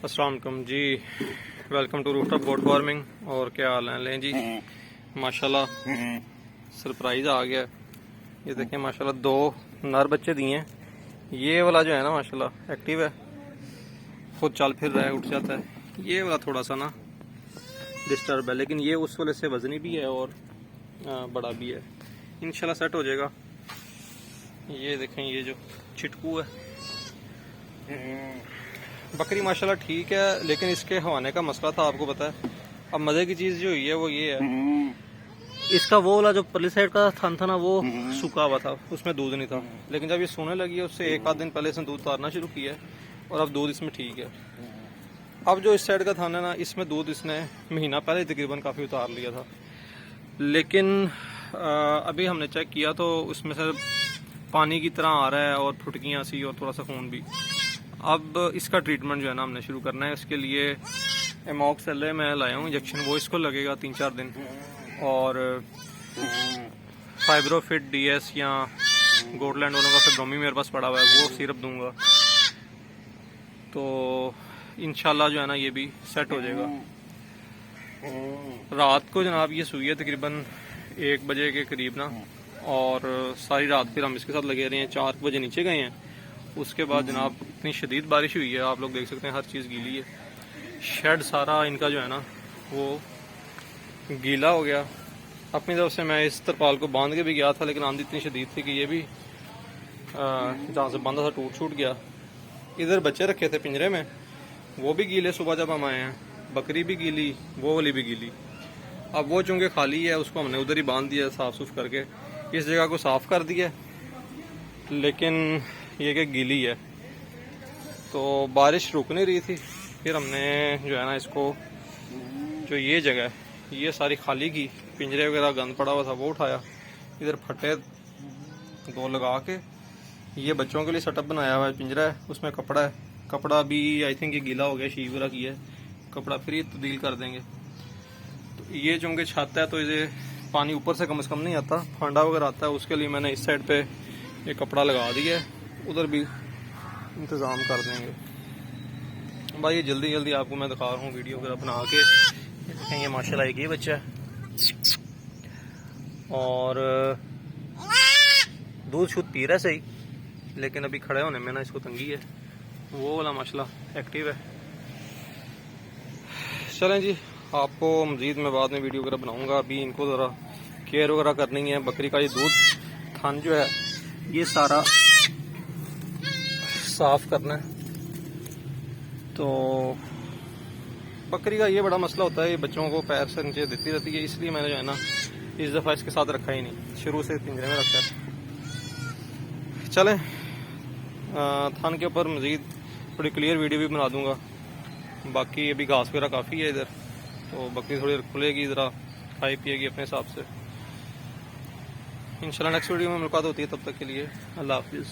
अस्सलाम वालेकुम जी। Welcome to rooftop goat farming. और क्या हाल है? लें जी, माशाल्लाह सरप्राइज आ गया। ये देखें माशाल्लाह दो नर बच्चे दिए हैं। ये वाला जो है ना माशाल्लाह एक्टिव है, खुद चल फिर रहा है, उठ जाता है। ये वाला थोड़ा सा ना डिस्टर्ब है, लेकिन ये उस वाले से वजनी भी है और बड़ा भी है। इंशाल्लाह सेट हो जाएगा। ये देखें ये जो छिटकू है, बकरी माशाल्लाह ठीक है, लेकिन इसके हवाने का मसला था, आपको पता है। अब मज़े की चीज़ जो हुई है वो ये है, इसका वो वाला जो परली साइड का थन था ना वो सूखा हुआ था, उसमें दूध नहीं था। लेकिन जब ये सोने लगी है उससे एक आध दिन पहले इसने दूध उतारना शुरू किया है और अब दूध इसमें ठीक है। अब जो इस साइड का थन है ना, इसमें दूध इसने महीना पहले तकरीबन काफ़ी उतार लिया था। लेकिन अभी हमने चेक किया तो उसमें से पानी की तरह आ रहा है और फुटकियाँ सी और थोड़ा सा खून भी। अब इसका ट्रीटमेंट जो है ना हमने शुरू करना है। इसके लिए एमॉक्सिलिन मैं लाया हूँ इंजेक्शन, वो इसको लगेगा 3-4 दिन। और फाइब्रोफिट डीएस या गोटलैंड वालों का फेब्रोमी मेरे पास पड़ा हुआ है, वो सिरप दूंगा। तो इंशाल्लाह जो है ना ये भी सेट हो जाएगा। रात को जनाब ये सुई है तकरीबन 1 बजे के करीब ना, और सारी रात फिर हम इसके साथ लगे रहे हैं। 4 बजे नीचे गए हैं। उसके बाद जनाब इतनी शदीद बारिश हुई है, आप लोग देख सकते हैं, हर चीज़ गीली है। शेड सारा इनका जो है ना वो गीला हो गया। अपनी तरफ से मैं इस तरपाल को बांध के भी गया था, लेकिन आंधी इतनी शदीद थी कि ये भी जहाँ से बांधा था टूट छूट गया। इधर बच्चे रखे थे पिंजरे में, वो भी गीले सुबह जब हम आए हैं। बकरी भी गीली, वो वाली भी गीली। अब वो चूँकि खाली है, उसको हमने उधर ही बांध दिया साफ़ सुफ करके। इस जगह को साफ़ कर दिया, लेकिन ये कि गीली है। तो बारिश रुक नहीं रही थी, फिर हमने जो है ना इसको, जो ये जगह है ये सारी खाली की, पिंजरे वगैरह गंद पड़ा हुआ था वो उठाया, इधर फटे 2 लगा के ये बच्चों के लिए सेटअप बनाया हुआ है। पिंजरा है, उसमें कपड़ा है। कपड़ा भी आई थिंक ये गीला हो गया, शी वगैरह किया है, कपड़ा फिर ये तब्दील कर देंगे। तो ये चूँकि छत है तो इसे पानी ऊपर से कम नहीं आता, फांडा वगैरह आता है। उसके लिए मैंने इस साइड पे ये कपड़ा लगा दिया है, उधर भी इंतज़ाम कर देंगे। भाई जल्दी जल्दी आपको मैं दिखा रहा हूँ वीडियो वगैरह बना के। देखें ये माशाल्लाह एक ये बच्चा है, और दूध शुद्ध पी रहा है सही, लेकिन अभी खड़े होने में ना इसको तंगी है। वो वाला माशाल्लाह एक्टिव है। चलें जी, आपको मज़ीद मैं बाद में वीडियो वगैरह बनाऊँगा। अभी इनको ज़रा केयर वगैरह करनी है। बकरी का ये दूध थान जो है ये सारा साफ करना है। तो बकरी का ये बड़ा मसला होता है, ये बच्चों को पैर से नीचे देती रहती है, इसलिए मैंने जो है ना इस दफ़ा इसके साथ रखा ही नहीं, शुरू से पिंजरे में रखा है। चलें, थान के ऊपर मज़ीद थोड़ी क्लियर वीडियो भी बना दूंगा। बाकी अभी घास वगैरह काफ़ी है इधर, तो बकरी थोड़ी खुलेगी, ज़रा खाई पिएगी अपने हिसाब से। इंशाल्लाह नेक्स्ट वीडियो में मुलाकात होती है, तब तक के लिए अल्लाह हाफिज़।